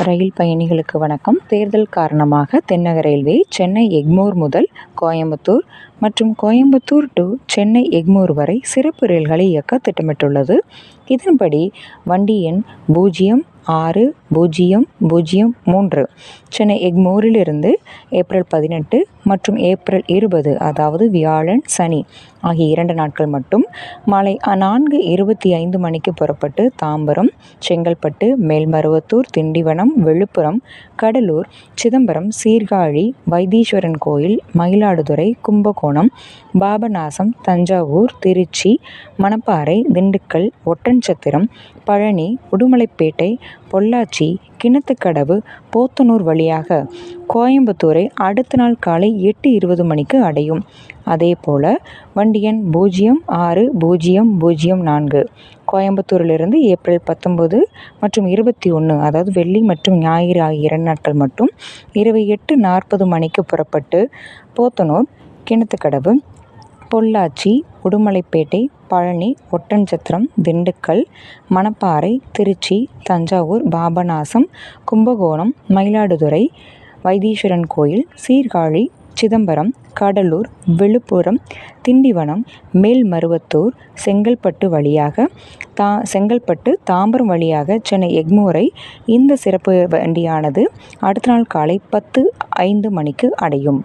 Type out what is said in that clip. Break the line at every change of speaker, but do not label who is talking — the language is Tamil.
ரயில் பயணிகளுக்கு வணக்கம். தேர்தல் காரணமாக தென்னக ரயில்வே சென்னை எக்மோர் முதல் கோயம்புத்தூர் மற்றும் கோயம்புத்தூர் டு சென்னை எக்மோர் வரை சிறப்பு ரயில்களை இயக்க திட்டமிட்டுள்ளது. இதன்படி வண்டி எண் 060003 சென்னை எக்மோரிலிருந்து ஏப்ரல் 18 மற்றும் ஏப்ரல் 20 அதாவது வியாழன் சனி ஆகிய 2 நாட்கள் மட்டும் மாலை 4:25 மணிக்கு புறப்பட்டு தாம்பரம், செங்கல்பட்டு, மேல்மருவத்தூர், திண்டிவனம், விழுப்புரம், கடலூர், சிதம்பரம், சீர்காழி, வைத்தீஸ்வரன் கோயில், மயிலாடுதுறை, கும்பகோணம், பாபநாசம், தஞ்சாவூர், திருச்சி, மணப்பாறை, திண்டுக்கல், ஒட்டன்சத்திரம், பழனி, உடுமலைப்பேட்டை, பொள்ளாச்சி, கிணத்துக்கடவு, போத்தனூர் வழியாக கோயம்புத்தூரை அடுத்த நாள் காலை 8:20 மணிக்கு அடையும். அதேபோல வண்டி எண் 060004 கோயம்புத்தூரிலிருந்து ஏப்ரல் 19 மற்றும் 21 அதாவது வெள்ளி மற்றும் ஞாயிறு ஆகிய 2 நாட்கள் மட்டும் இரவு 8:40 மணிக்கு புறப்பட்டு போத்தனூர், கிணத்துக்கடவு, பொள்ளாச்சி, உடுமலைப்பேட்டை, பழனி, ஒட்டன்சத்திரம், திண்டுக்கல், மணப்பாறை, திருச்சி, தஞ்சாவூர், பாபநாசம், கும்பகோணம், மயிலாடுதுறை, வைத்தீஸ்வரன் கோயில், சீர்காழி, சிதம்பரம், கடலூர், விழுப்புரம், திண்டிவனம், மேல்மருவத்தூர், செங்கல்பட்டு, தாம்பரம் வழியாக சென்னை எக்மோரை இந்த சிறப்பு வண்டியானது அடுத்த நாள் காலை 10:05 மணிக்கு அடையும்.